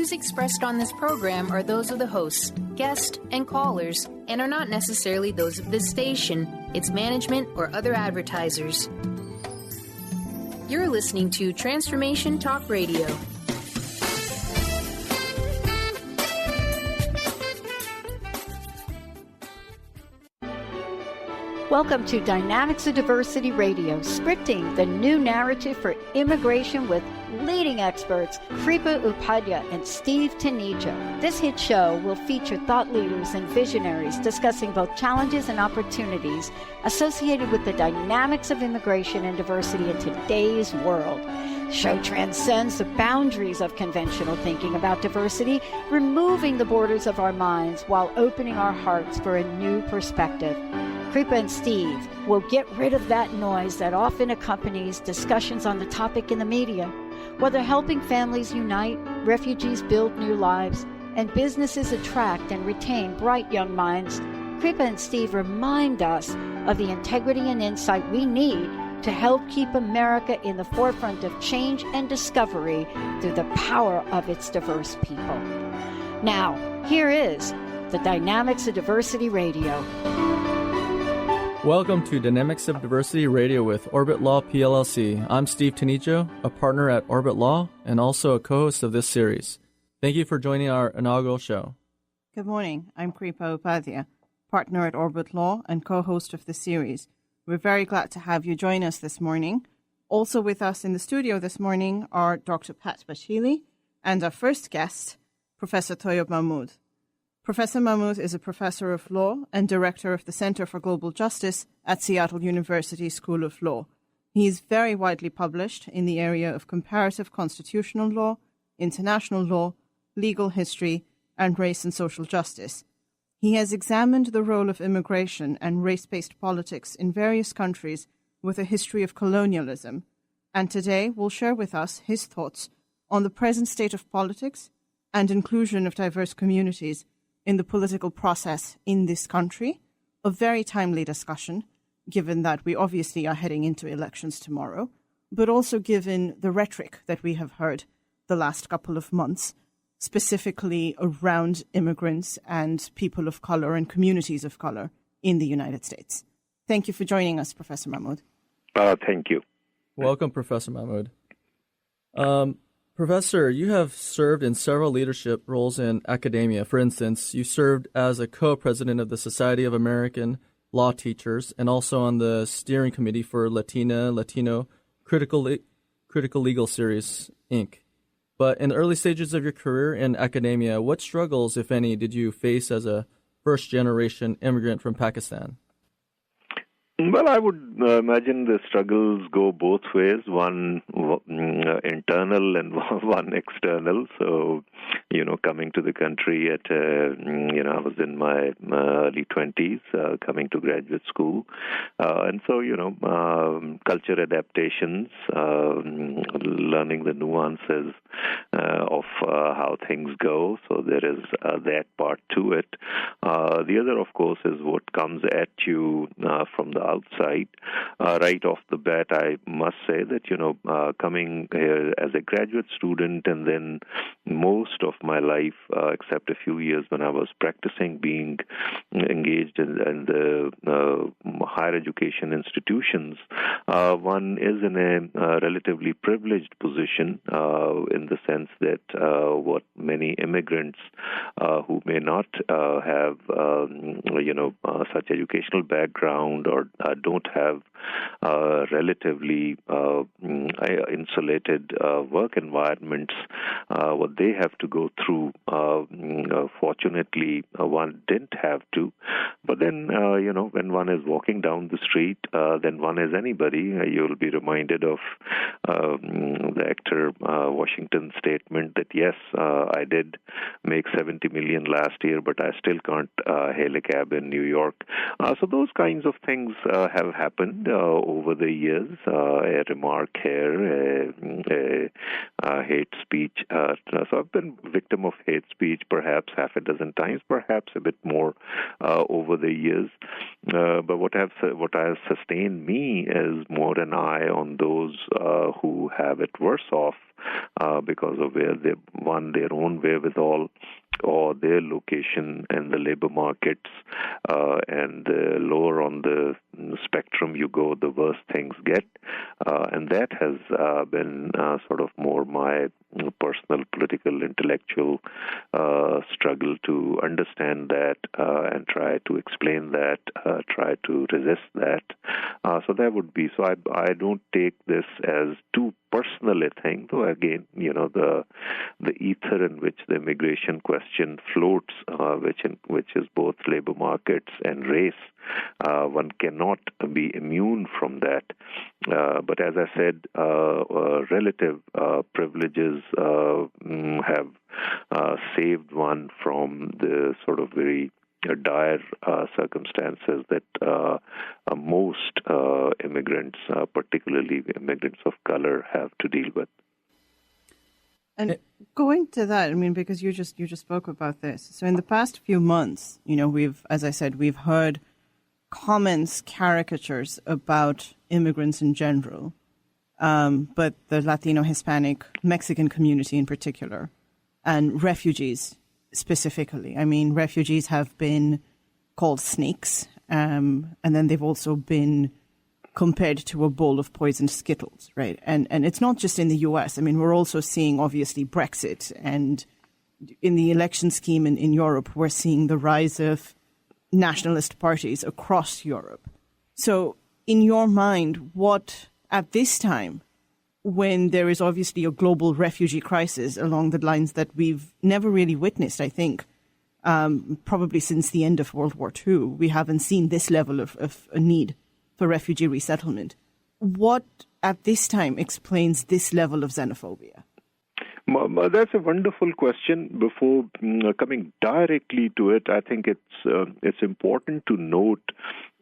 views expressed on this program are those of the hosts, guests, and callers, and are not necessarily those of this station, its management, or other advertisers. You're listening to Transformation Talk Radio. Welcome to Dynamics of Diversity Radio, scripting the new narrative for immigration with leading experts Kripa Upadhyaya and Steve Taneja. This hit show will feature thought leaders and visionaries discussing both challenges and opportunities associated with the dynamics of immigration and diversity in today's world. The show transcends the boundaries of conventional thinking about diversity, removing the borders of our minds while opening our hearts for a new perspective. Kripa and Steve will get rid of that noise that often accompanies discussions on the topic in the media. Whether helping families unite, refugees build new lives, and businesses attract and retain bright young minds, Kripa and Steve remind us of the integrity and insight we need to help keep America in the forefront of change and discovery through the power of its diverse people. Now, here is the Dynamics of Diversity Radio. Welcome to Dynamics of Diversity Radio with Orbit Law PLLC. I'm Steve Taneja, a partner at Orbit Law and also a co-host of this series. Thank you for joining our inaugural show. Good morning. I'm Kripa Upadhyaya, partner at Orbit Law and co-host of the series. We're very glad to have you join us this morning. Also with us in the studio this morning are Dr. Pat Bashili and our first guest, Professor Tayyab Mahmud. Professor Mahmud is a professor of law and director of the Center for Global Justice at Seattle University School of Law. He is very widely published in the area of comparative constitutional law, international law, legal history, and race and social justice. He has examined the role of immigration and race-based politics in various countries with a history of colonialism, and today will share with us his thoughts on the present state of politics and inclusion of diverse communities in the political process in this country, a very timely discussion, given that we obviously are heading into elections tomorrow, but also given the rhetoric that we have heard the last couple of months, specifically around immigrants and people of color and communities of color in the United States. Thank you for joining us, Professor Mahmud. Thank you. Welcome, Professor Mahmud. Professor, you have served in several leadership roles in academia. For instance, you served as a co-president of the Society of American Law Teachers and also on the steering committee for Latino Critical Legal Series, Inc. But in the early stages of your career in academia, what struggles, if any, did you face as a first-generation immigrant from Pakistan? Well, I would imagine the struggles go both ways, one internal and one external. So, coming to the country at, I was in my early 20s, coming to graduate school. And so, culture adaptations, learning the nuances of how things go. So there is that part to it. The other, of course, is what comes at you from the outside. Right off the bat, I must say that, coming here as a graduate student and then most of my life, except a few years when I was practicing, being engaged in the higher education institutions, one is in a relatively privileged position in the sense that what many immigrants who may not have, such educational background or don't have relatively insulated work environments, what they have to go through, fortunately, one didn't have to. But then, when one is walking down the street, then one is anybody. You'll be reminded of the actor Washington's statement that, yes, I did make $70 million last year, but I still can't hail a cab in New York. So those kinds of things have happened. over the years. A remark here, a hate speech. So I've been victim of hate speech perhaps half a dozen times, perhaps a bit more over the years. But what has sustained me is more an eye on those who have it worse off because of where they won their own wherewithal or their location in the labor markets, and the lower on the spectrum you go, the worse things get. And that has been sort of more my personal, political, intellectual struggle to understand that and try to explain that, try to resist that. So that would be, so I don't take this as too personal a thing, though again, the ether in which the immigration question floats, which is both labor markets and race, one cannot be immune from that. But as I said, relative privileges have saved one from the sort of very dire circumstances that most immigrants, particularly immigrants of color, have to deal with. And going to that, I mean, because you just spoke about this. So in the past few months, we've, as I said, we've heard comments, caricatures about immigrants in general, but the Latino, Hispanic, Mexican community in particular, and refugees specifically. I mean, refugees have been called snakes, and then they've also been compared to a bowl of poisoned Skittles, right? And it's not just in the U.S. I mean, we're also seeing, obviously, Brexit, and in the election scheme in Europe, we're seeing the rise of nationalist parties across Europe. So in your mind, what, at this time, when there is obviously a global refugee crisis along the lines that we've never really witnessed, I think, probably since the end of World War II, we haven't seen this level of a need for refugee resettlement. What, at this time, explains this level of xenophobia? That's a wonderful question. Before coming directly to it, I think it's important to note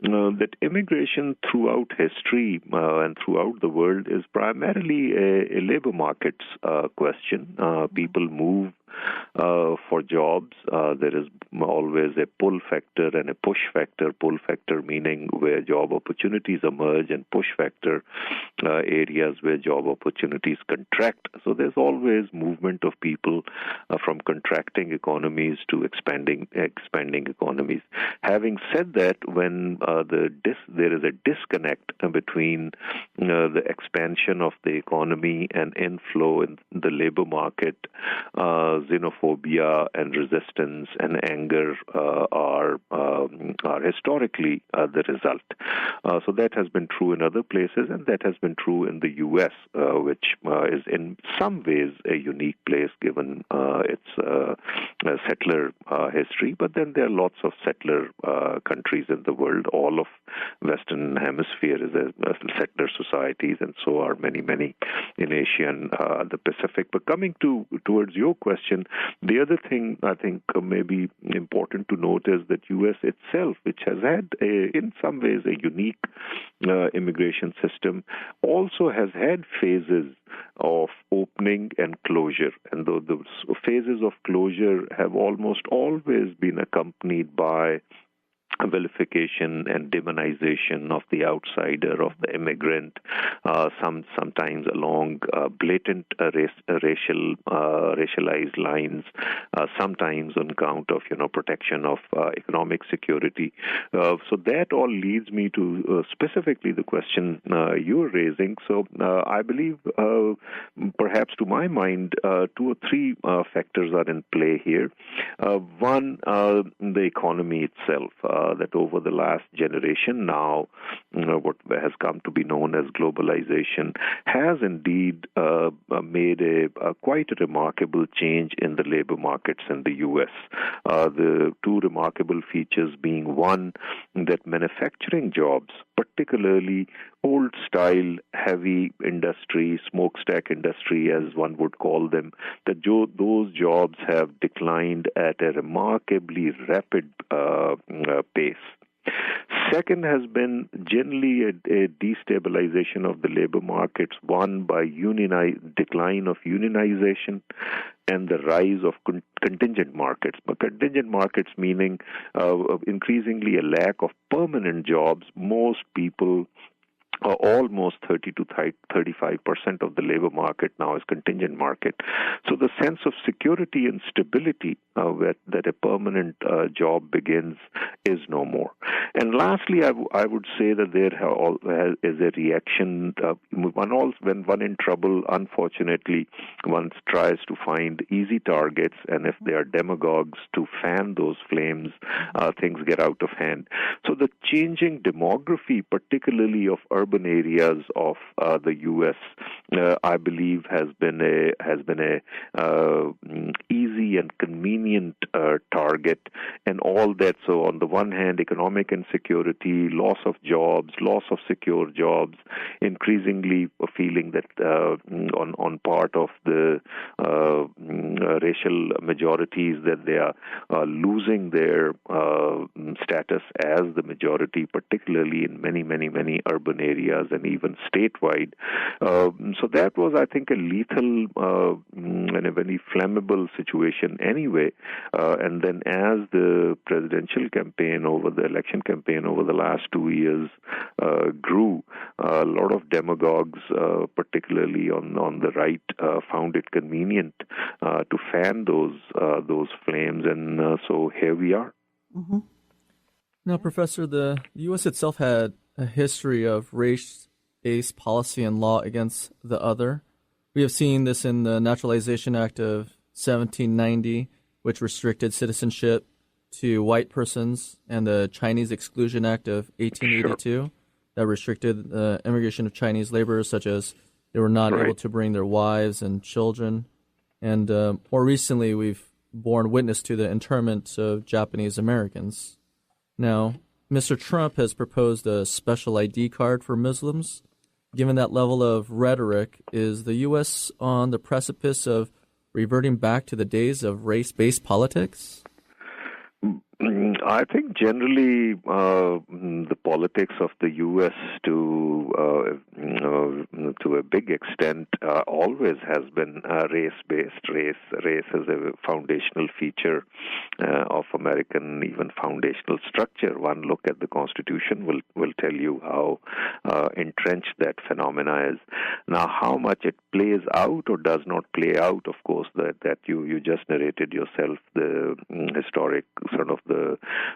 that immigration throughout history and throughout the world is primarily a labor markets question. People move for jobs. There is always a pull factor and a push factor. Pull factor meaning where job opportunities emerge, and push factor areas where job opportunities contract. So there's always movement of people from contracting economies to expanding economies. Having said that, when there is a disconnect between the expansion of the economy and inflow in the labor market, xenophobia and resistance and anger are historically the result. So that has been true in other places, and that has been true in the U.S., which is in some ways a unique place given its settler history. But then there are lots of settler countries in the world. All of Western Hemisphere is a settler societies, and so are many in Asia and the Pacific. But coming towards your question, the other thing I think may be important to note is that U.S. itself, which has had in some ways a unique immigration system, also has had phases of opening and closure. And though those phases of closure have almost always been accompanied by vilification and demonization of the outsider, of the immigrant, sometimes along blatant racialized lines, sometimes on account of protection of economic security. So that all leads me to specifically the question you're raising. So I believe, perhaps to my mind, 2 or 3 factors are in play here. One, the economy itself. That over the last generation now, what has come to be known as globalization has indeed made a quite a remarkable change in the labor markets in the U.S. The 2 remarkable features being, one, that manufacturing jobs, particularly old-style, heavy industry, smokestack industry, as one would call them, that those jobs have declined at a remarkably rapid pace. Second has been generally a destabilization of the labor markets, one by decline of unionization and the rise of contingent markets. But contingent markets meaning increasingly a lack of permanent jobs. Most people, almost 30 to 35% of the labor market now is contingent market. So the sense of security and stability that a permanent job begins is no more. And lastly, I would say that there is a reaction. When one in trouble, unfortunately, one tries to find easy targets, and if there are demagogues to fan those flames, things get out of hand. So the changing demography, particularly of urban areas of the U.S., I believe has been a easy and convenient target, and all that. So on the one hand, economic insecurity, loss of jobs, loss of secure jobs, increasingly a feeling that on part of the racial majorities that they are losing their status as the majority, particularly in many urban areas and even statewide. So that was, I think, a lethal and a very flammable situation anyway. And then as the presidential campaign the election campaign over the last 2 years grew, a lot of demagogues, particularly on the right, found it convenient to fan those flames. And so here we are. Mm-hmm. Now, Professor, the U.S. itself had a history of race-based policy and law against the other. We have seen this in the Naturalization Act of 1790, which restricted citizenship to white persons, and the Chinese Exclusion Act of 1882 that restricted the immigration of Chinese laborers, such as they were not able to bring their wives and children. And more recently, we've borne witness to the internment of Japanese Americans. Now, Mr. Trump has proposed a special ID card for Muslims. Given that level of rhetoric, is the U.S. on the precipice of reverting back to the days of race-based politics? I think generally the politics of the U.S. to a big extent always has been race-based. Race is a foundational feature of American, even foundational structure. One look at the Constitution will tell you how entrenched that phenomena is. Now, how much it plays out or does not play out, of course, that you just narrated yourself, the historic sort of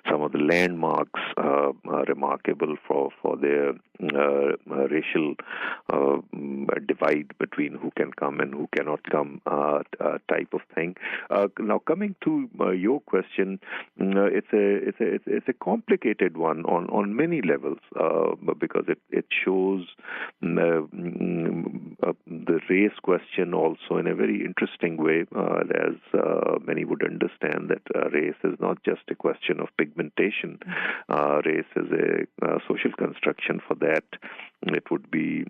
some of the landmarks remarkable for their racial divide between who can come and who cannot come type of thing. Now, coming to your question, it's a complicated one on many levels because it shows the race question also in a very interesting way, as many would understand that race is not just a question of pigmentation. Race is a social construction for that. It would be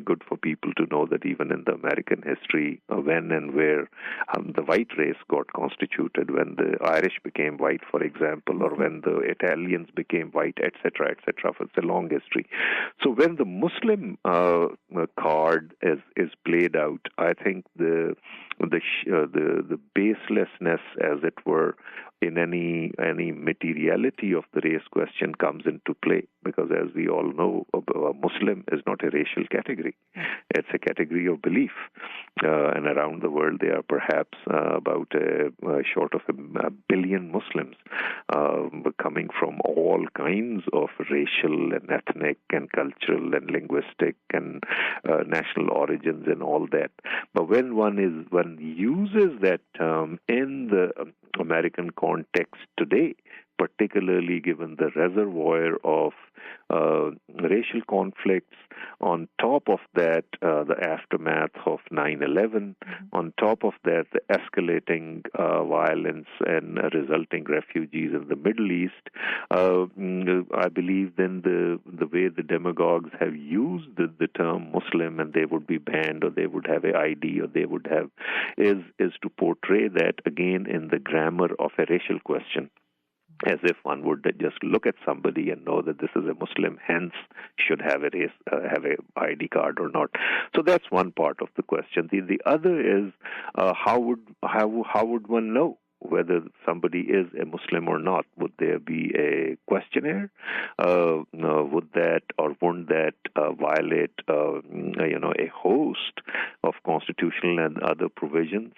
good for people to know that even in the American history, when and where the white race got constituted, when the Irish became white, for example, or when the Italians became white, etc., etc. It's a long history. So when the Muslim card is played out, I think the baselessness, as it were, in any materiality of the race question comes into play, because as we all know, a Muslim is not a racial category. It's a category of belief. And around the world, there are perhaps about short of a billion Muslims coming from all kinds of racial and ethnic and cultural and linguistic and national origins and all that. But when one uses that term in the American context today, particularly given the reservoir of racial conflicts, on top of that, the aftermath of 9/11, on top of that, the escalating violence and resulting refugees in the Middle East, I believe then the way the demagogues have used the term Muslim, and they would be banned, or they would have an ID, or they would have, is to portray that again in the grammar of a racial question. as if one would just look at somebody and know that this is a Muslim, hence should have a ID card or not. So that's one part of the question. The other is how would one know whether somebody is a Muslim or not? Would there be a questionnaire? Would that or wouldn't that violate, a host of constitutional and other provisions?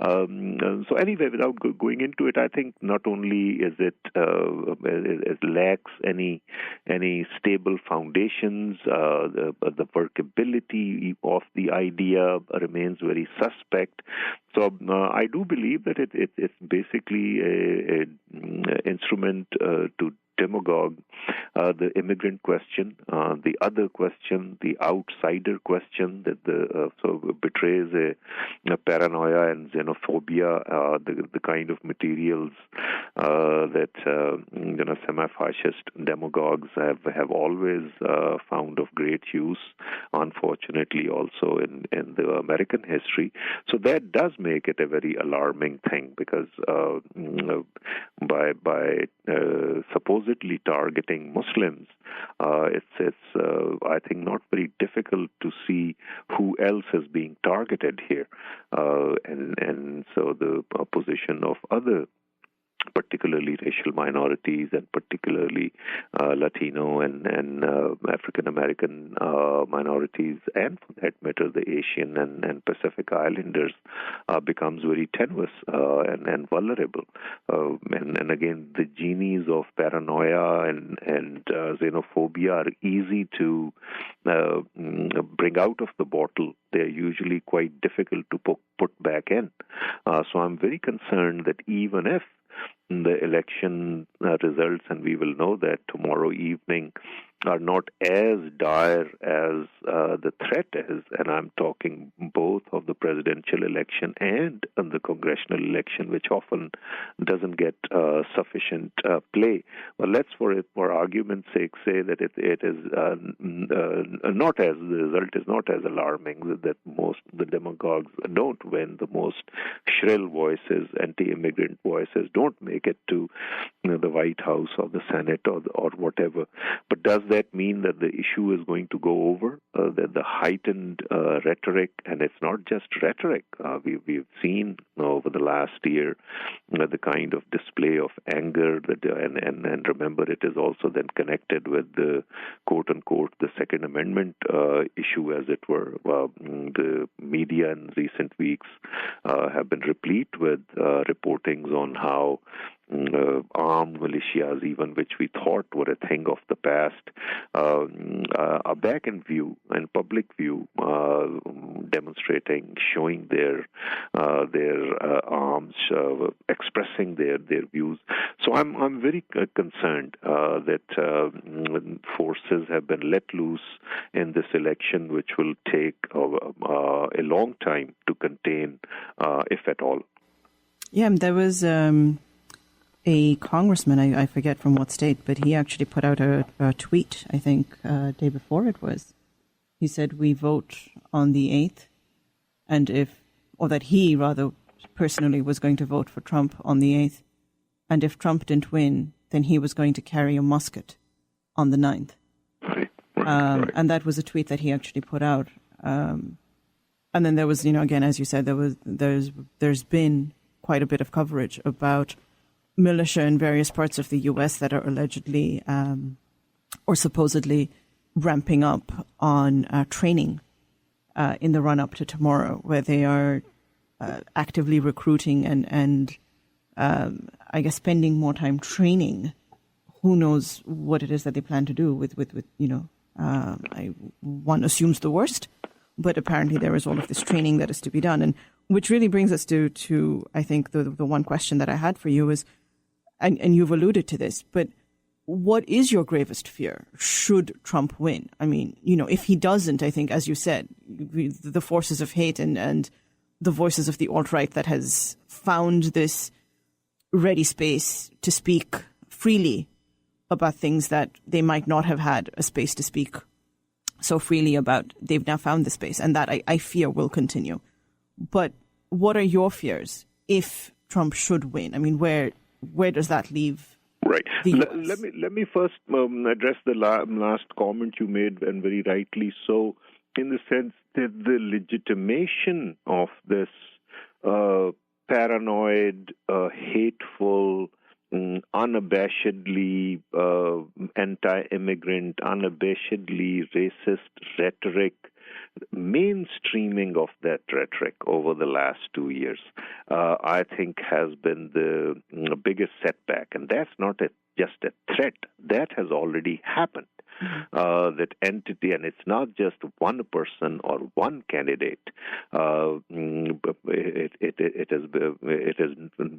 So anyway, without going into it, I think not only is it lacks any stable foundations, the workability of the idea remains very suspect. So I do believe that it's basically an instrument to demagogue the immigrant question, the other question, the outsider question that betrays a paranoia and xenophobia, the kind of materials that semi-fascist demagogues have always found of great use, unfortunately also in the American history. So that does make it a very alarming thing, because by supposedly targeting Muslims, it's I think not very difficult to see who else is being targeted here, and so the position of other, particularly racial minorities and particularly Latino and African American minorities, and for that matter the Asian and Pacific Islanders, becomes very tenuous and vulnerable. And again, the genies of paranoia and xenophobia are easy to bring out of the bottle. They're usually quite difficult to put back in. So I'm very concerned that even if the election results, and we will know that tomorrow evening, are not as dire as the threat is, and I'm talking both of the presidential election and the congressional election, which often doesn't get sufficient play. Well, let's, for argument's sake, say that it is not as, the result is not as alarming, that most the demagogues don't win, the most shrill voices, anti-immigrant voices, don't make it to the White House or the Senate or whatever. But does that mean that the issue is going to go over? That the heightened rhetoric, and it's not just rhetoric. We've seen over the last year the kind of display of anger and remember, it is also then connected with the quote unquote the Second Amendment issue, as it were. The media in recent weeks have been replete with reportings on how armed militias, even which we thought were a thing of the past, are back in view, in public view, demonstrating, showing their arms, expressing their views. So I'm very concerned that forces have been let loose in this election, which will take a long time to contain, if at all. Yeah, there was a congressman, I forget from what state, but he actually put out a tweet, I think, day before it was. He said, we vote on the 8th, or that he rather personally was going to vote for Trump on the 8th, and if Trump didn't win, then he was going to carry a musket on the 9th. Right. And that was a tweet that he actually put out. And then there was, again, as you said, there's been quite a bit of coverage about militia in various parts of the U.S. that are allegedly or supposedly ramping up on training in the run-up to tomorrow, where they are actively recruiting and I guess spending more time training. Who knows what it is that they plan to do with one assumes the worst, but apparently there is all of this training that is to be done. And which really brings us to I think, the one question that I had for you is, and you've alluded to this, but what is your gravest fear should Trump win? I mean, if he doesn't, I think, as you said, the forces of hate and the voices of the alt-right that has found this ready space to speak freely about things that they might not have had a space to speak so freely about. They've now found the space, and that I fear will continue. But what are your fears if Trump should win? I mean, where does that leave Right. the U.S. Let me first address the last comment you made, and very rightly so, in the sense that the legitimation of this paranoid, hateful, unabashedly anti-immigrant, unabashedly racist rhetoric, mainstreaming of that rhetoric over the last 2 years, I think has been the biggest setback. And that's not just a threat. That has already happened. That entity, and it's not just one person or one candidate. It has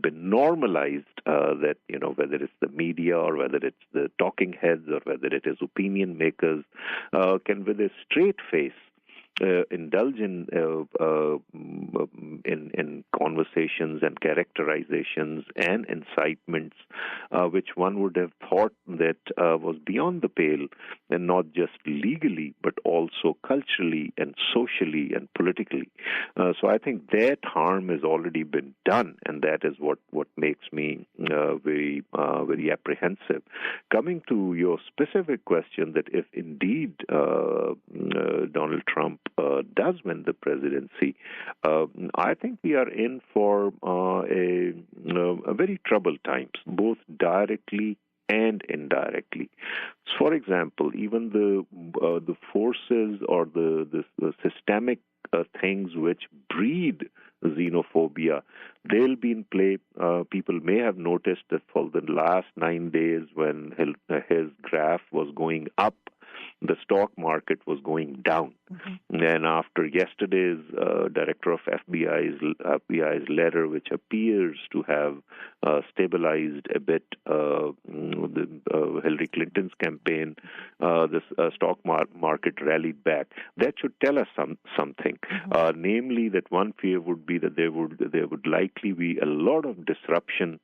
been normalized that, whether it's the media or whether it's the talking heads or whether it is opinion makers, can with a straight face indulge in conversations and characterizations and incitements, which one would have thought that was beyond the pale, and not just legally, but also culturally and socially and politically. So I think that harm has already been done, and that is what makes me very apprehensive. Coming to your specific question, that if indeed Donald Trump does win the presidency, I think we are in for a very troubled times, both directly and indirectly. For example, even the forces or the systemic things which breed xenophobia, they'll be in play. People may have noticed that for the last 9 days, when his graph was going up, the stock market was going down. Mm-hmm. And after yesterday's director of FBI's letter, which appears to have stabilized a bit Hillary Clinton's campaign, the stock market rallied back. That should tell us something, mm-hmm. Namely that one fear would be that there would likely be a lot of disruption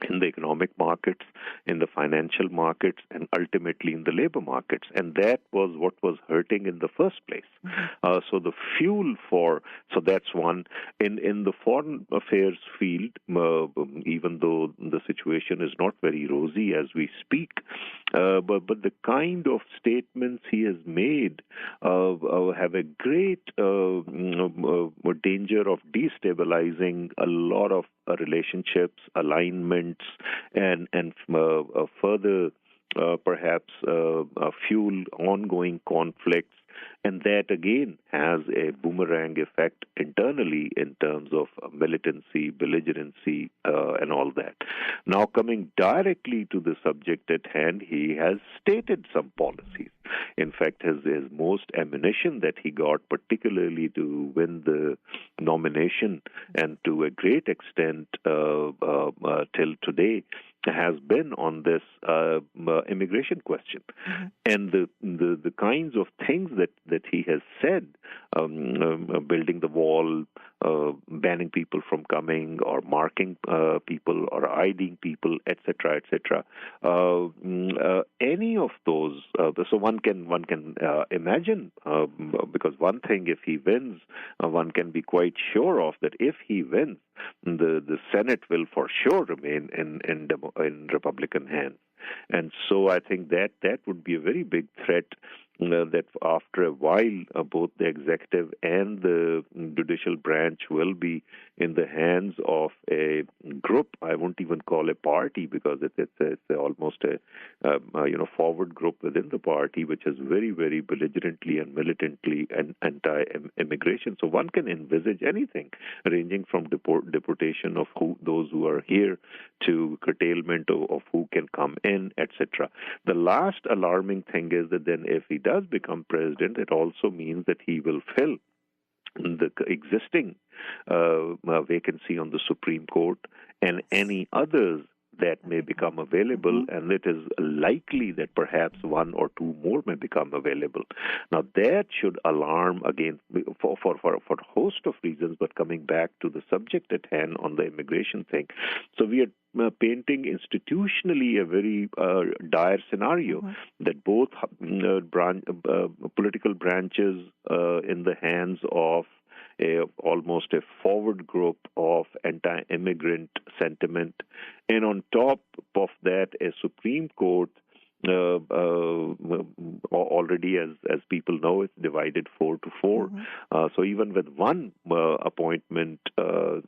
in the economic markets, in the financial markets, and ultimately in the labor markets. And that was what was hurting in the first place. Mm-hmm. So the fuel so that's one. In the foreign affairs field, even though the situation is not very rosy as we speak, but the kind of statements he has made have a great danger of destabilizing a lot of relationships, alignments, and further perhaps fuel ongoing conflicts. And that, again, has a boomerang effect internally in terms of militancy, belligerency, and all that. Now, coming directly to the subject at hand, he has stated some policies. In fact, his most ammunition that he got, particularly to win the nomination, and to a great extent till today, has been on this immigration question. Mm-hmm. And the kinds of things that he has said, building the wall, banning people from coming, or marking people, or IDing people, etc., etc. Any of those, so one can imagine, because one thing, if he wins, one can be quite sure of that if he wins, the Senate will for sure remain in Republican hands. And so I think that would be a very big threat, that after a while, both the executive and the judicial branch will be in the hands of a group. I won't even call a party, because it's almost a forward group within the party, which is very, very belligerently and militantly anti-immigration. So one can envisage anything, ranging from deportation of those who are here to curtailment of who can come in, etc. The last alarming thing is that then if he does become president, it also means that he will fill the existing vacancy on the Supreme Court and any others that may become available, and it is likely that perhaps one or two more may become available. Now, that should alarm, again, for a host of reasons, but coming back to the subject at hand on the immigration thing. So we are painting institutionally a very dire scenario, that both political branches in the hands of almost a forward group of anti-immigrant sentiment. And on top of that, a Supreme Court already, as people know, it's divided 4-4. Mm-hmm. So even with one appointment, a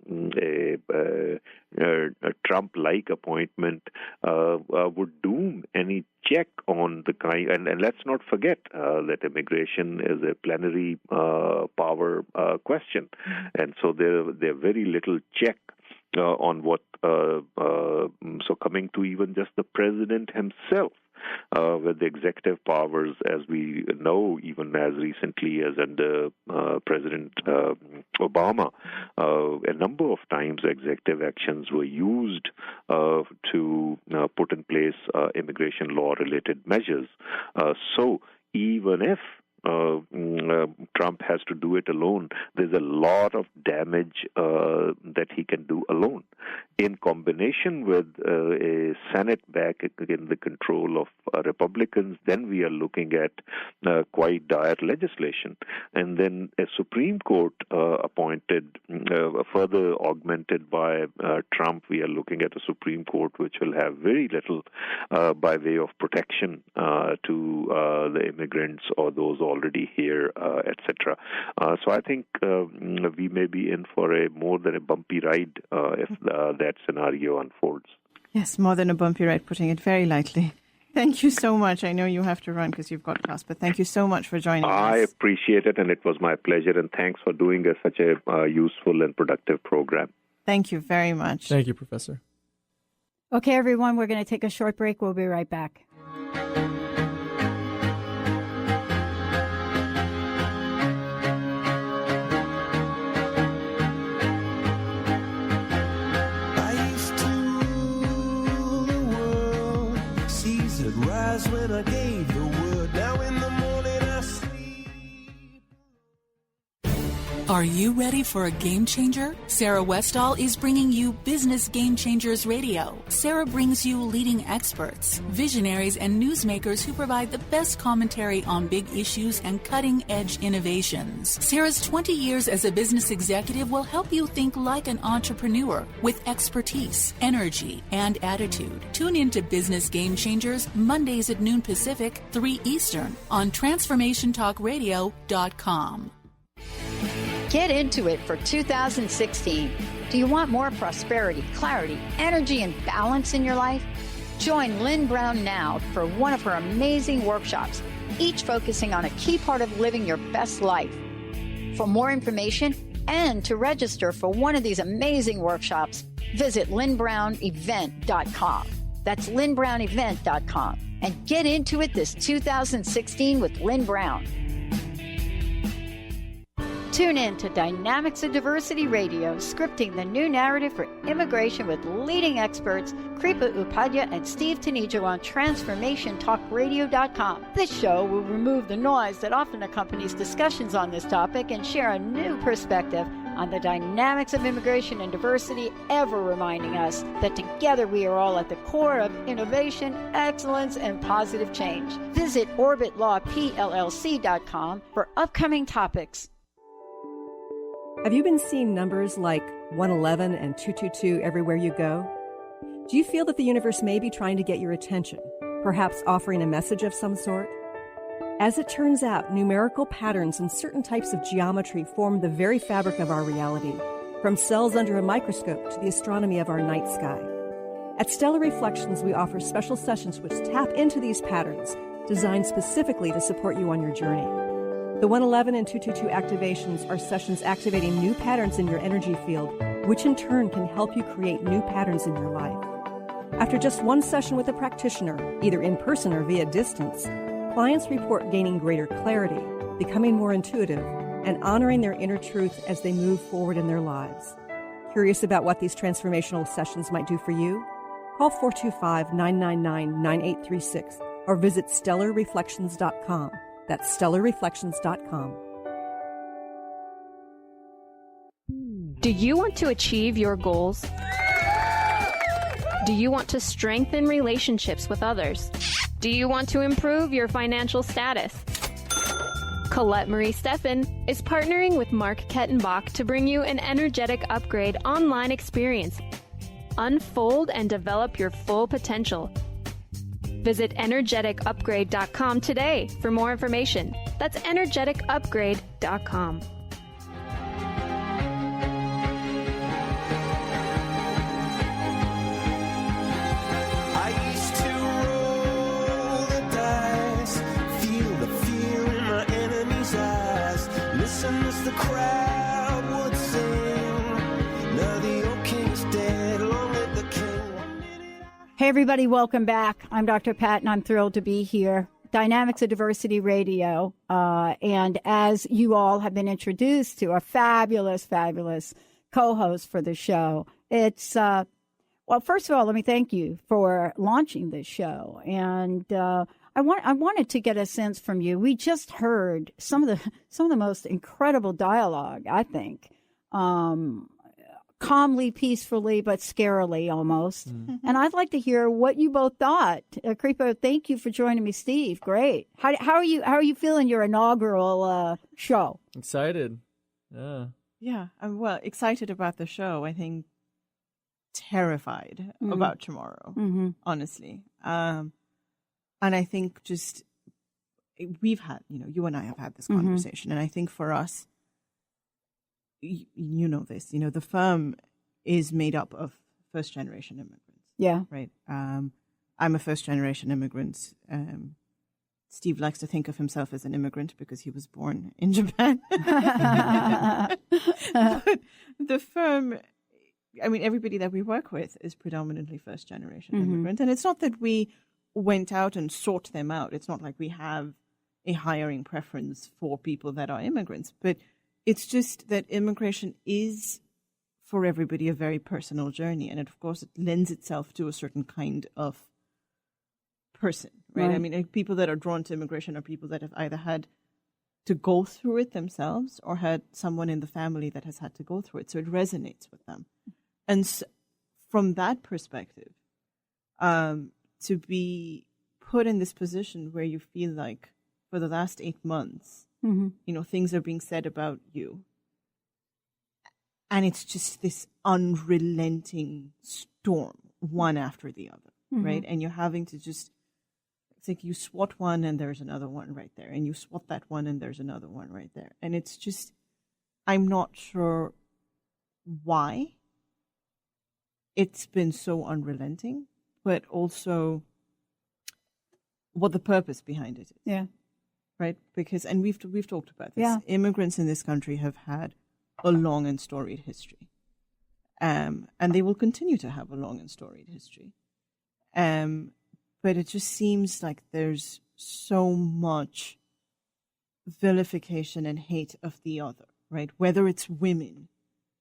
Trump-like appointment would doom any check on the kind. And let's not forget that immigration is a plenary power question, and so there very little check on what. So coming to even just the president himself. With the executive powers, as we know, even as recently as under President Obama, a number of times executive actions were used to put in place immigration law-related measures. So even if Trump has to do it alone, there's a lot of damage that he can do alone. In combination with a Senate back in the control of Republicans, then we are looking at quite dire legislation. And then a Supreme Court appointed, further augmented by Trump, we are looking at a Supreme Court which will have very little by way of protection to the immigrants or those already here, etc. So I think we may be in for a more than a bumpy ride if that scenario unfolds. Yes, more than a bumpy ride, putting it very lightly. Thank you so much. I know you have to run because you've got class, but thank you so much for joining us. I appreciate it, and it was my pleasure, and thanks for doing such a useful and productive program. Thank you very much. Thank you, Professor. Okay, everyone, we're going to take a short break. We'll be right back. When I gave the word, now in the morning I sleep. Are you ready for a game changer? Sarah Westall is bringing you Business Game Changers Radio. Sarah brings you leading experts, visionaries, and newsmakers who provide the best commentary on big issues and cutting-edge innovations. Sarah's 20 years as a business executive will help you think like an entrepreneur with expertise, energy, and attitude. Tune into Business Game Changers Mondays at noon Pacific, 3 Eastern on TransformationTalkRadio.com. Get into it for 2016. Do you want more prosperity, clarity, energy, and balance in your life? Join Lynn Brown now for one of her amazing workshops, each focusing on a key part of living your best life. For more information and to register for one of these amazing workshops, visit lynnbrownevent.com. That's lynnbrownevent.com. And get into it this 2016 with Lynn Brown. Tune in to Dynamics of Diversity Radio, scripting the new narrative for immigration with leading experts Kripa Upadhyaya and Steve Taneja on TransformationTalkRadio.com. This show will remove the noise that often accompanies discussions on this topic and share a new perspective on the dynamics of immigration and diversity, ever reminding us that together we are all at the core of innovation, excellence, and positive change. Visit OrbitLawPLLC.com for upcoming topics. Have you been seeing numbers like 111 and 222 everywhere you go? Do you feel that the universe may be trying to get your attention, perhaps offering a message of some sort? As it turns out, numerical patterns and certain types of geometry form the very fabric of our reality, from cells under a microscope to the astronomy of our night sky. At Stellar Reflections, we offer special sessions which tap into these patterns, designed specifically to support you on your journey. The 111 and 222 activations are sessions activating new patterns in your energy field, which in turn can help you create new patterns in your life. After just one session with a practitioner, either in person or via distance, clients report gaining greater clarity, becoming more intuitive, and honoring their inner truth as they move forward in their lives. Curious about what these transformational sessions might do for you? Call 425-999-9836 or visit StellarReflections.com. That's StellarReflections.com. Do you want to achieve your goals? Do you want to strengthen relationships with others? Do you want to improve your financial status? Colette Marie Steffen is partnering with Mark Kettenbach to bring you an energetic upgrade online experience. Unfold and develop your full potential. Visit energeticupgrade.com today for more information. That's energeticupgrade.com. I used to roll the dice, feel the fear in my enemy's eyes, listen as the crowd would sing. Now the old king's dead, long live the king. Hey, everybody, welcome back. I'm Dr. Pat, and I'm thrilled to be here. Dynamics of Diversity Radio. And as you all have been introduced to a fabulous, fabulous co-host for the show, it's, well, first of all, let me thank you for launching this show. And I wanted to get a sense from you. We just heard some of the most incredible dialogue, I think. Calmly, peacefully, but scarily almost. Mm-hmm. And I'd like to hear what you both thought. Creepo, thank you for joining me, Steve. Great. How are you feeling your inaugural show? Excited. Yeah. Yeah, I'm excited about the show. I think terrified about tomorrow, honestly. And I think just we've had, you and I have had this conversation, and I think for us, you know this, the firm is made up of first-generation immigrants. Yeah. Right. I'm a first-generation immigrant. Steve likes to think of himself as an immigrant because he was born in Japan. But the firm, I mean, everybody that we work with is predominantly first-generation immigrant. And it's not that we went out and sought them out. It's not like we have a hiring preference for people that are immigrants, but it's just that immigration is, for everybody, a very personal journey. And of course, it lends itself to a certain kind of person, right? I mean, people that are drawn to immigration are people that have either had to go through it themselves or had someone in the family that has had to go through it. So it resonates with them. And so, from that perspective, to be put in this position where you feel like for the last 8 months, things are being said about you. And it's just this unrelenting storm, one after the other, right? And you're having to just, it's like you swat one and there's another one right there. And you swat that one and there's another one right there. And it's just, I'm not sure why it's been so unrelenting, but also what the purpose behind it is. Yeah. Right? Because, and we've talked about this. Yeah. Immigrants in this country have had a long and storied history. And they will continue to have a long and storied history. But it just seems like there's so much vilification and hate of the other, right? Whether it's women,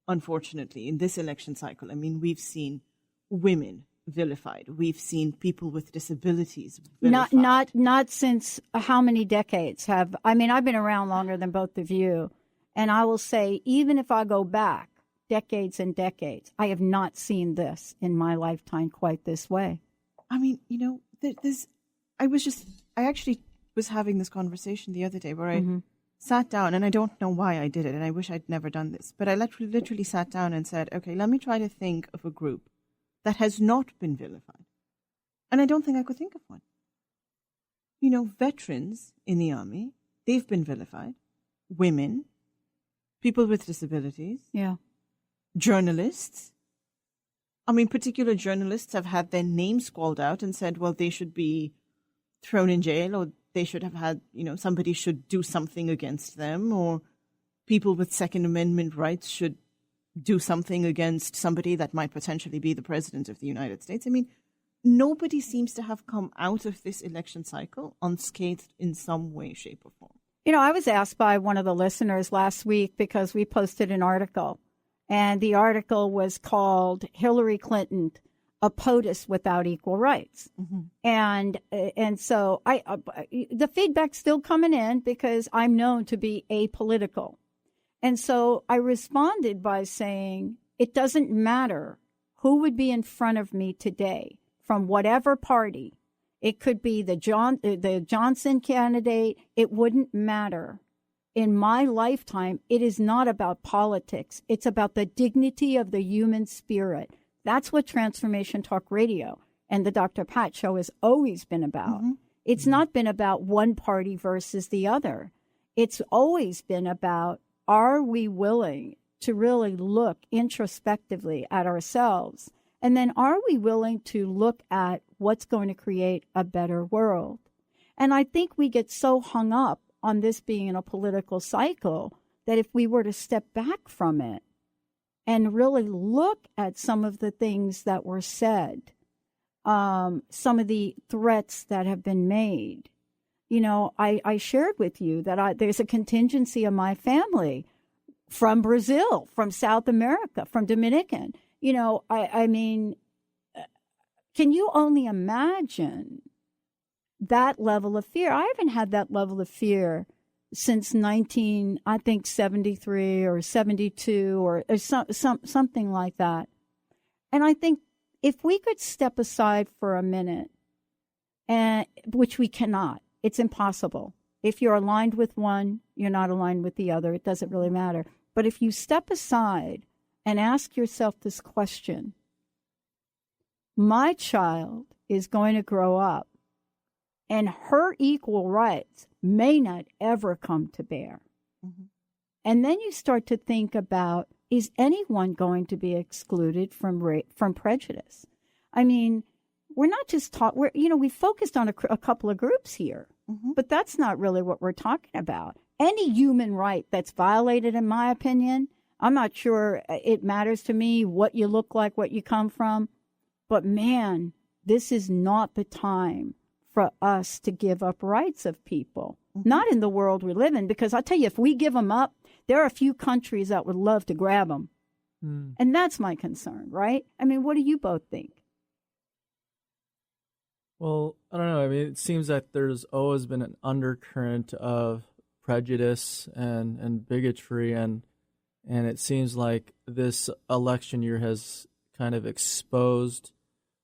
unfortunately, in this election cycle. I mean, we've seen women vilified. We've seen people with disabilities vilified. Not since how many decades have, I mean, I've been around longer than both of you, and I will say, even if I go back decades and decades, I have not seen this in my lifetime quite this way. I mean, I actually was having this conversation the other day where I sat down, and I don't know why I did it, and I wish I'd never done this, but I literally sat down and said, okay, let me try to think of a group that has not been vilified. And I don't think I could think of one. Veterans in the army, they've been vilified. Women, people with disabilities. Yeah. Journalists. I mean, particular journalists have had their names squalled out and said, well, they should be thrown in jail, or they should have had, somebody should do something against them, or people with Second Amendment rights should do something against somebody that might potentially be the president of the United States. I mean, nobody seems to have come out of this election cycle unscathed in some way, shape, or form. I was asked by one of the listeners last week because we posted an article, and the article was called Hillary Clinton, a POTUS without equal rights. And so the feedback's still coming in because I'm known to be apolitical. And so I responded by saying, it doesn't matter who would be in front of me today from whatever party. It could be the Johnson candidate. It wouldn't matter. in my lifetime, it is not about politics. It's about the dignity of the human spirit. That's what Transformation Talk Radio and the Dr. Pat Show has always been about. Mm-hmm. It's not been about one party versus the other. It's always been about, are we willing to really look introspectively at ourselves? And then are we willing to look at what's going to create a better world? And I think we get so hung up on this being in a political cycle that if we were to step back from it and really look at some of the things that were said, some of the threats that have been made, you know, I shared with you that there's a contingency of my family from Brazil, from South America, from Dominican. You know, I mean, can you only imagine that level of fear? I haven't had that level of fear since 73 or 72 or something like that. And I think if we could step aside for a minute, and which we cannot, it's impossible. If you're aligned with one, you're not aligned with the other. It doesn't really matter. But if you step aside and ask yourself this question, my child is going to grow up and her equal rights may not ever come to bear. Mm-hmm. And then you start to think about, is anyone going to be excluded from prejudice? I mean, we're not just we focused on a couple of groups here, mm-hmm. but that's not really what we're talking about. Any human right that's violated, in my opinion, I'm not sure it matters to me what you look like, what you come from. But man, this is not the time for us to give up rights of people. Mm-hmm. Not in the world we live in, because I'll tell you, if we give them up, there are a few countries that would love to grab them. Mm. And that's my concern, right? I mean, what do you both think? Well, I don't know. I mean, it seems that there's always been an undercurrent of prejudice and bigotry, and it seems like this election year has kind of exposed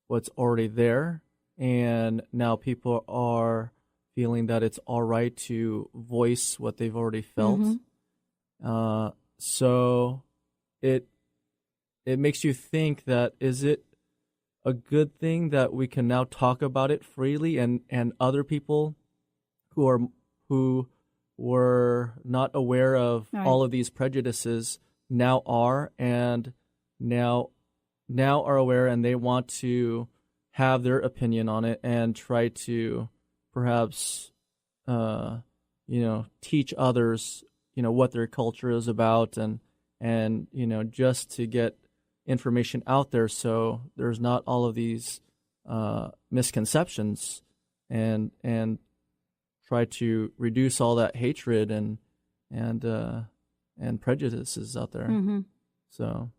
what's already there, and now people are feeling that it's all right to voice what they've already felt. Mm-hmm. So it makes you think that, is it a good thing that we can now talk about it freely, and other people who were not aware of all of these prejudices now are, and now are aware, and they want to have their opinion on it and try to perhaps teach others what their culture is about, and just to get information out there so there's not all of these misconceptions, and try to reduce all that hatred and prejudices out there. Mm-hmm. So,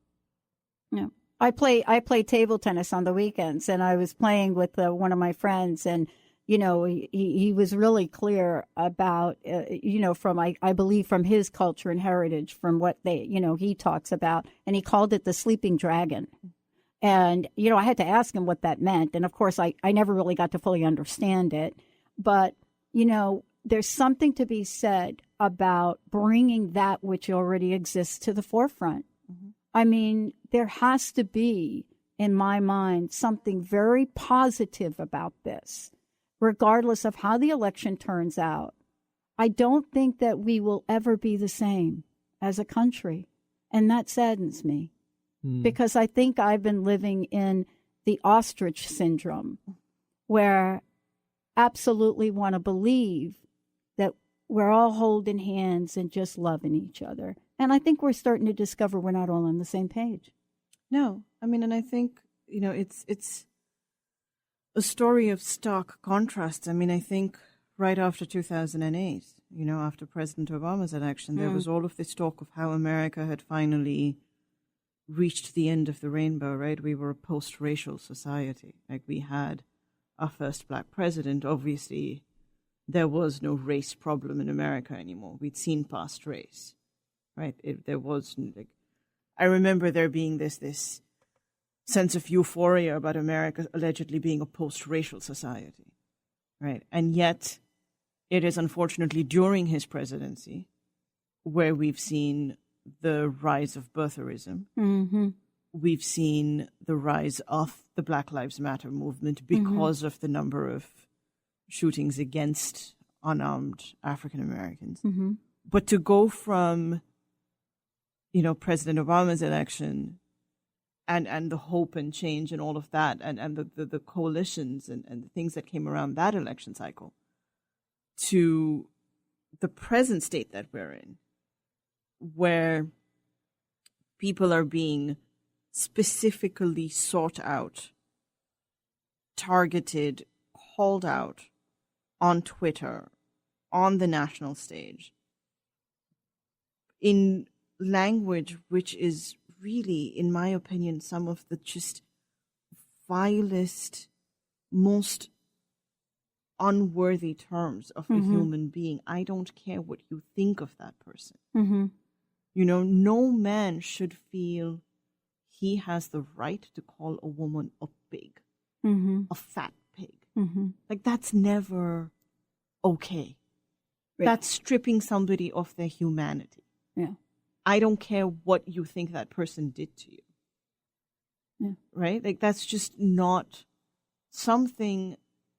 yeah, I play table tennis on the weekends, and I was playing with one of my friends, and he was really clear about from I believe from his culture and heritage, from what he talks about, and he called it the sleeping dragon. And I had to ask him what that meant, and of course I never really got to fully understand it, but there's something to be said about bringing that which already exists to the forefront. Mm-hmm. I mean, there has to be, in my mind, something very positive about this, regardless of how the election turns out. I don't think that we will ever be the same as a country, and that saddens me, because I think I've been living in the ostrich syndrome, where absolutely want to believe that we're all holding hands and just loving each other. And I think we're starting to discover we're not all on the same page. No, I mean, and I think, it's a story of stark contrasts. I mean, I think right after 2008, after President Obama's election, there was all of this talk of how America had finally reached the end of the rainbow, right? We were a post-racial society. Like, we had our first black president. Obviously, there was no race problem in America anymore. We'd seen past race, right? There was, I remember there being this sense of euphoria about America allegedly being a post-racial society, right? And yet, it is unfortunately during his presidency where we've seen the rise of birtherism. Mm-hmm. We've seen the rise of the Black Lives Matter movement because of the number of shootings against unarmed African Americans. Mm-hmm. But to go from, President Obama's election and the hope and change and all of that, and the coalitions and the things that came around that election cycle, to the present state that we're in, where people are being specifically sought out, targeted, called out on Twitter, on the national stage, in language which is really, in my opinion, some of the just vilest, most unworthy terms of a human being. I don't care what you think of that person. Mm-hmm. No man should feel he has the right to call a woman a pig, a fat pig. Like, that's never okay. Right. That's stripping somebody of their humanity. Yeah. I don't care what you think that person did to you. Yeah. Right? Like, that's just not something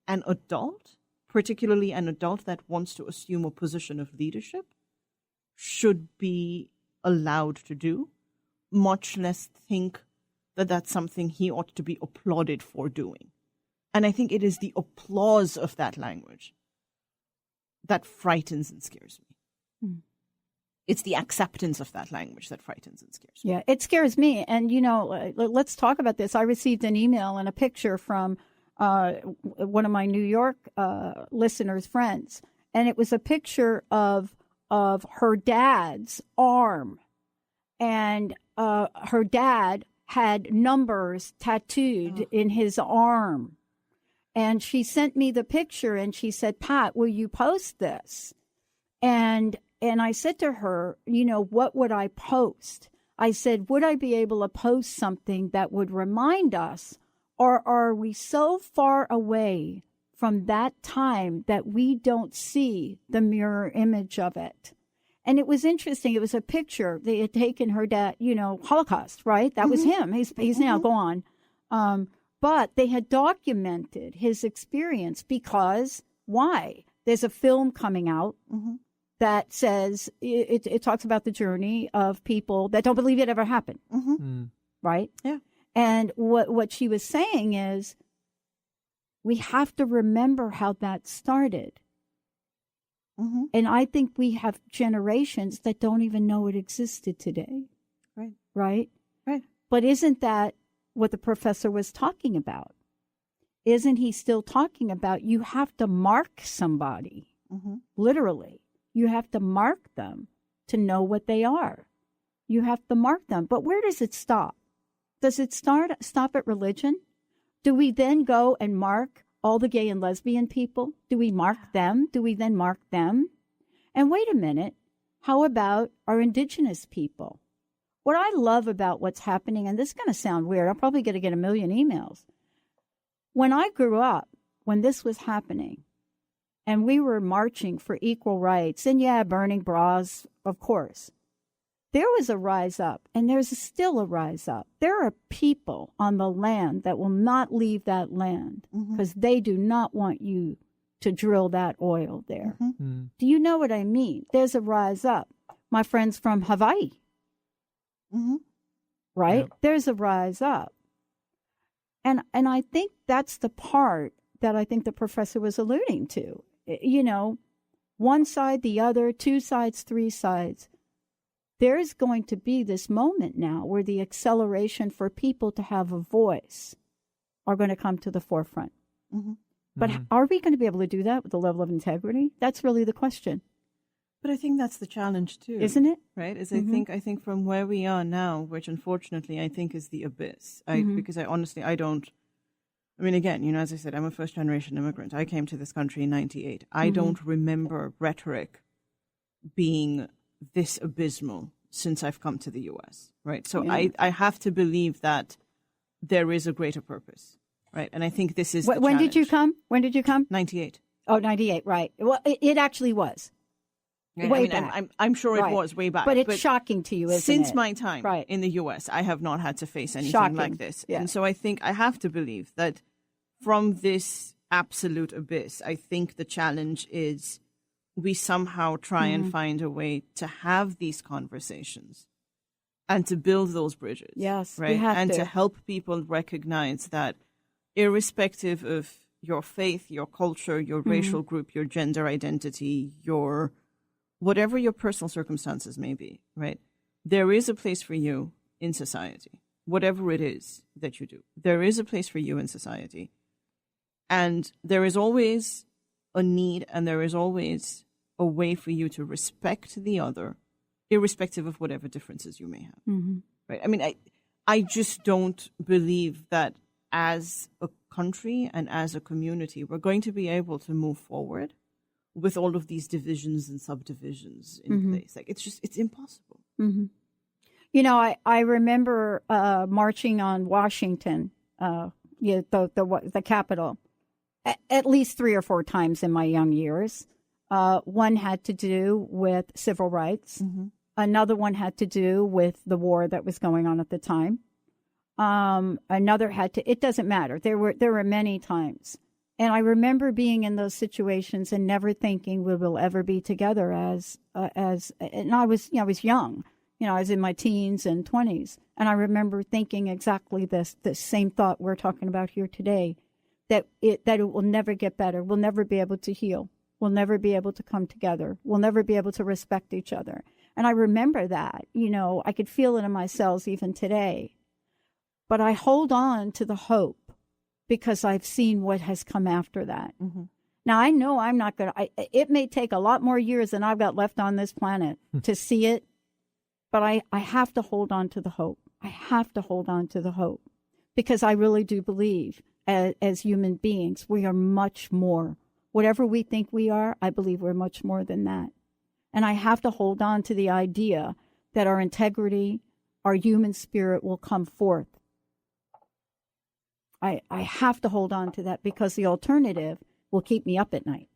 an adult, particularly an adult that wants to assume a position of leadership, should be allowed to do, much less think that that's something he ought to be applauded for doing. And I think it is the applause of that language that frightens and scares me. It's the acceptance of that language that frightens and scares me. Yeah, it scares me. And, let's talk about this. I received an email and a picture from one of my New York listeners' friends, and it was a picture of her dad's arm, and her dad had numbers tattooed in his arm. And she sent me the picture and she said, "Pat, will you post this?" And I said to her, what would I post? I said, would I be able to post something that would remind us, or are we so far away from that time that we don't see the mirror image of it? And it was interesting. It was a picture. They had taken her dad, Holocaust, right? That was him. He's now gone. But they had documented his experience because, why? There's a film coming out that says, it talks about the journey of people that don't believe it ever happened, right? Yeah. And what she was saying is, we have to remember how that started. And I think we have generations that don't even know it existed today. Right. Right? Right. But isn't that what the professor was talking about? Isn't he still talking about you have to mark somebody, literally? You have to mark them to know what they are. You have to mark them. But where does it stop? Does it stop at religion? Do we then go and mark all the gay and lesbian people? Do we mark them? Do we then mark them? And wait a minute, how about our indigenous people? What I love about what's happening, and this is going to sound weird, I'm probably going to get a million emails. When I grew up, when this was happening, and we were marching for equal rights, and burning bras, of course, there was a rise up, and there's still a rise up. There are people on the land that will not leave that land because they do not want you to drill that oil there. Do you know what I mean? There's a rise up. My friends from Hawaii, right? Yep. There's a rise up. And I think that's the part that I think the professor was alluding to. One side, the other, two sides, three sides. There is going to be this moment now where the acceleration for people to have a voice are going to come to the forefront. But are we going to be able to do that with the level of integrity? That's really the question. But I think that's the challenge too, isn't it? Right? I think from where we are now, which unfortunately I think is the abyss. Because I honestly don't. I mean, again, as I said, I'm a first-generation immigrant. I came to this country in '98. I don't remember rhetoric being this abysmal since I've come to the U.S., right? So I have to believe that there is a greater purpose, right? And I think this is the When challenge. did you come? 98. Oh, 98, right. Well, it actually was. Way back. I'm sure it Right. was way back. But it's shocking to you, isn't since it? my time Right. in the U.S., I have not had to face anything Shocking. like this. Yeah. And so I think I have to believe that from this absolute abyss, I think the challenge is we somehow try and find a way to have these conversations and to build those bridges. Yes, right? we have and to. to help people recognize that irrespective of your faith, your culture, your racial group, your gender identity, your whatever your personal circumstances may be, right? There is a place for you in society, whatever it is that you do. There is a place for you in society. And there is always a need and there is always a way for you to respect the other, irrespective of whatever differences you may have. Right? I mean, I just don't believe that as a country and as a community, we're going to be able to move forward with all of these divisions and subdivisions in place. Like, it's impossible. You know, I remember marching on Washington, the Capitol, at least 3 or 4 times in my young years. One had to do with civil rights. Another one had to do with the war that was going on at the time. Another had to, it doesn't matter. There were many times. And I remember being in those situations and never thinking we will ever be together and I was young. I was in my teens and 20s. And I remember thinking exactly this same thought we're talking about here today, that it will never get better. We'll never be able to heal. We'll never be able to come together. We'll never be able to respect each other. And I remember that, I could feel it in my cells even today. But I hold on to the hope because I've seen what has come after that. Now, I know I'm not going to, it may take a lot more years than I've got left on this planet to see it, but I have to hold on to the hope. I have to hold on to the hope because I really do believe as human beings, we are much more. Whatever we think we are, I believe we're much more than that. And I have to hold on to the idea that our integrity, our human spirit will come forth. I have to hold on to that because the alternative will keep me up at night.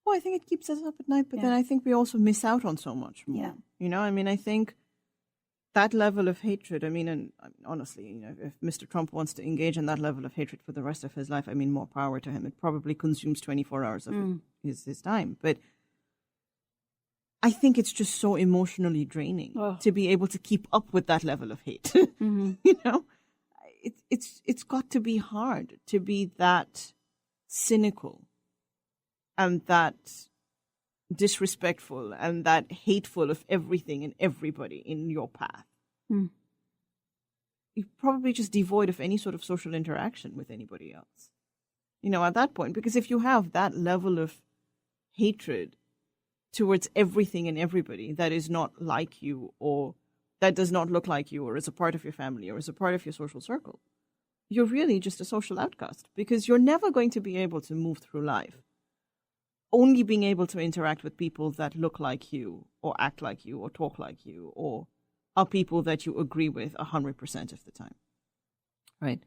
Well, I think it keeps us up at night, but then I think we also miss out on so much more. I think that level of hatred, and honestly, if Mr. Trump wants to engage in that level of hatred for the rest of his life, more power to him. It probably consumes 24 hours of his time. But I think it's just so emotionally draining to be able to keep up with that level of hate. It's got to be hard to be that cynical and that disrespectful and that hateful of everything and everybody in your path. You're probably just devoid of any sort of social interaction with anybody else. At that point, because if you have that level of hatred towards everything and everybody that is not like you or that does not look like you or is a part of your family or is a part of your social circle, you're really just a social outcast because you're never going to be able to move through life only being able to interact with people that look like you or act like you or talk like you or are people that you agree with 100% of the time, right?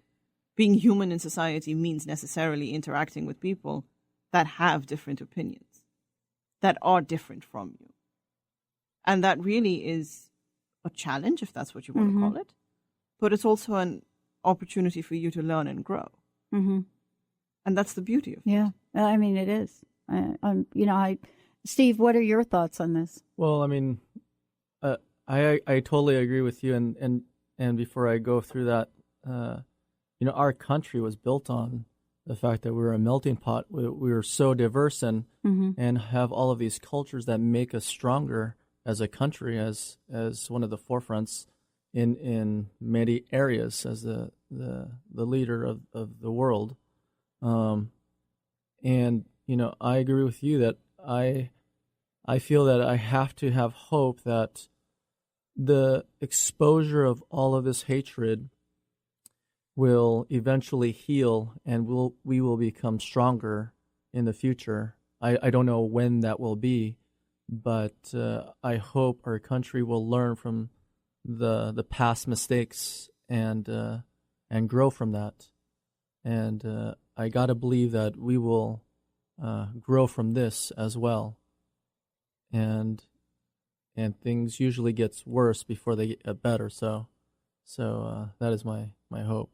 Being human in society means necessarily interacting with people that have different opinions, that are different from you. And that really is a challenge, if that's what you want to call it. But it's also an opportunity for you to learn and grow. And that's the beauty of it. Yeah, it is. Steve, what are your thoughts on this? Well, I totally agree with you. And before I go through that, our country was built on the fact that we're a melting pot. We were so diverse and have all of these cultures that make us stronger as a country, as one of the forefronts in many areas, as the leader of the world. I agree with you that I feel that I have to have hope that the exposure of all of this hatred will eventually heal and we will become stronger in the future. I don't know when that will be, but I hope our country will learn from the past mistakes and grow from that. And I got to believe that we will grow from this as well. and things usually gets worse before they get better. So that is my hope.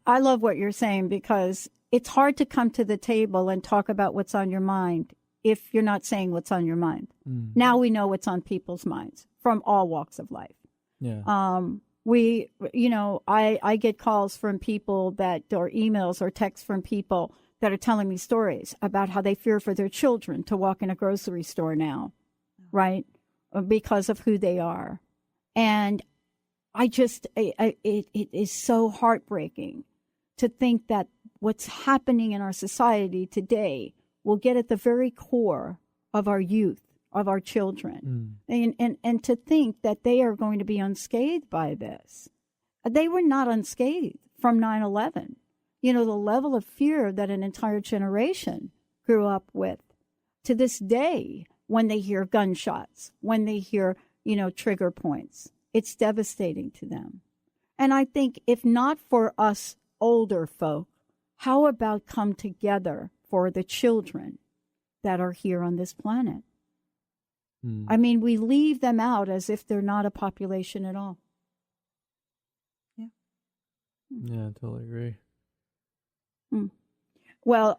I love what you're saying, because it's hard to come to the table and talk about what's on your mind if you're not saying what's on your mind. Now we know what's on people's minds from all walks of life. Yeah. I get calls from people or emails or texts from people that are telling me stories about how they fear for their children to walk in a grocery store now, right? Because of who they are. And it is so heartbreaking to think that what's happening in our society today will get at the very core of our youth, of our children, and to think that they are going to be unscathed by this. They were not unscathed from 9/11. The level of fear that an entire generation grew up with to this day, when they hear gunshots, when they hear, trigger points, it's devastating to them. And I think if not for us older folk, how about come together for the children that are here on this planet? I mean, we leave them out as if they're not a population at all. Yeah, I totally agree. Well,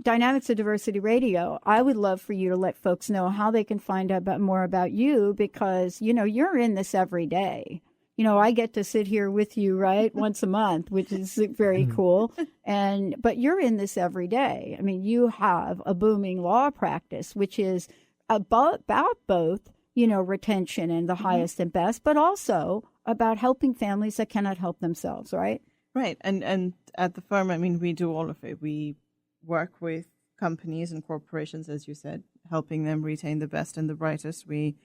Dynamics of Diversity Radio, I would love for you to let folks know how they can find out more about you, because, you're in this every day. I get to sit here with you, right, once a month, which is very cool. But you're in this every day. I mean, you have a booming law practice, which is about both, retention and the highest and best, but also about helping families that cannot help themselves, right? Right. And at the firm, I mean, we do all of it. We work with companies and corporations, as you said, helping them retain the best and the brightest. We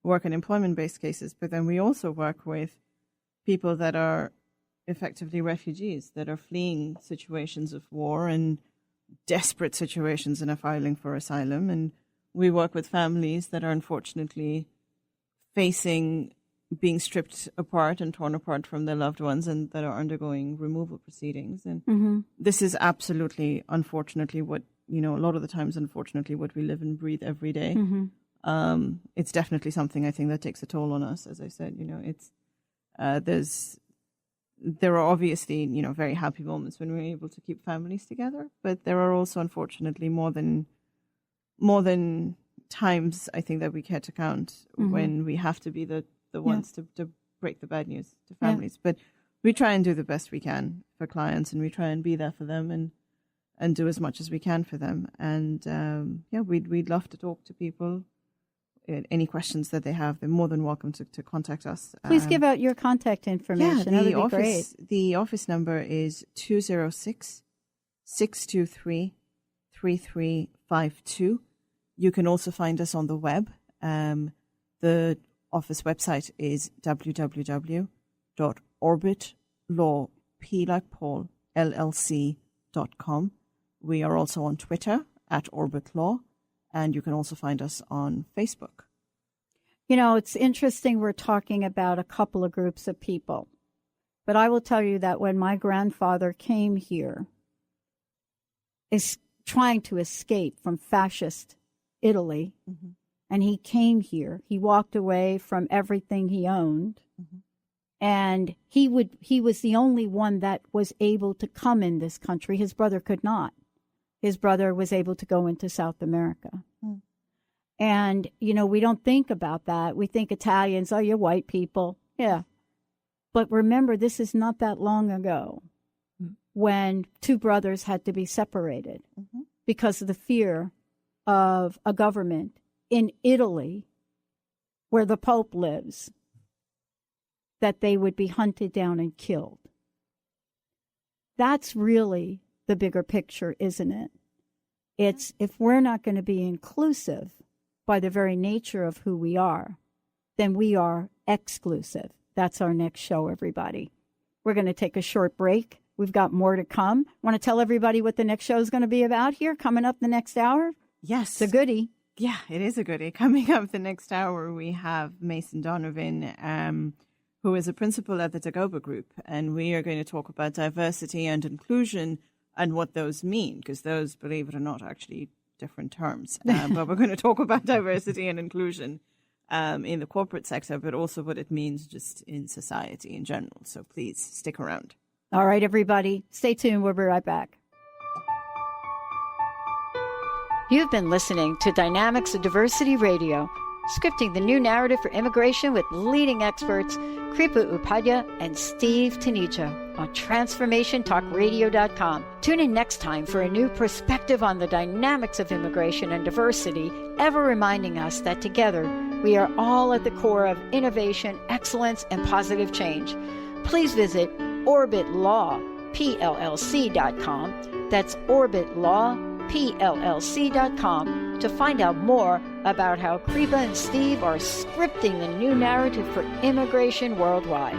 work in employment-based cases, but then we also work with people that are effectively refugees, that are fleeing situations of war and desperate situations and are filing for asylum. And we work with families that are unfortunately facing being stripped apart and torn apart from their loved ones and that are undergoing removal proceedings. And this is absolutely, unfortunately, what, a lot of the times, unfortunately, what we live and breathe every day. It's definitely something I think that takes a toll on us. As I said, it's there are obviously, very happy moments when we're able to keep families together, but there are also, unfortunately, more than times I think that we care to count when we have to be the ones to break the bad news to families. But we try and do the best we can for clients, and we try and be there for them and do as much as we can for them. And we'd love to talk to people. Any questions that they have, they're more than welcome to contact us. Please give out your contact information. That would be great. The office number is 206-623-3352. You can also find us on the web. The office website is www.orbitlawllc.com. We are also on Twitter @OrbitLaw, and you can also find us on Facebook. It's interesting we're talking about a couple of groups of people, but I will tell you that when my grandfather came here, is trying to escape from fascist Italy, and he came here. He walked away from everything he owned, and he was the only one that was able to come in this country. His brother could not. His brother was able to go into South America. And, we don't think about that. We think Italians, you're white people. Yeah. But remember, this is not that long ago when two brothers had to be separated because of the fear of a government in Italy, where the Pope lives, that they would be hunted down and killed. That's really the bigger picture, isn't it? It's if we're not going to be inclusive by the very nature of who we are, then we are exclusive. That's our next show, everybody. We're going to take a short break. We've got more to come. Want to tell everybody what the next show is going to be about here coming up the next hour? Yes. It's a goodie. Yeah, it is a goodie. Coming up the next hour, we have Mason Donovan, who is a principal at the Dagoba Group, and we are going to talk about diversity and inclusion and what those mean, because those, believe it or not, actually different terms. But we're going to talk about diversity and inclusion in the corporate sector, but also what it means just in society in general. So please stick around. All right, everybody, stay tuned. We'll be right back. You've been listening to Dynamics of Diversity Radio, scripting the new narrative for immigration with leading experts Kripa Upadhyay and Steve Taneja on TransformationTalkRadio.com. Tune in next time for a new perspective on the dynamics of immigration and diversity, ever reminding us that together we are all at the core of innovation, excellence, and positive change. Please visit OrbitLawPLLC.com. That's OrbitLawPLLC.com to find out more about how Kripa and Steve are scripting the new narrative for immigration worldwide.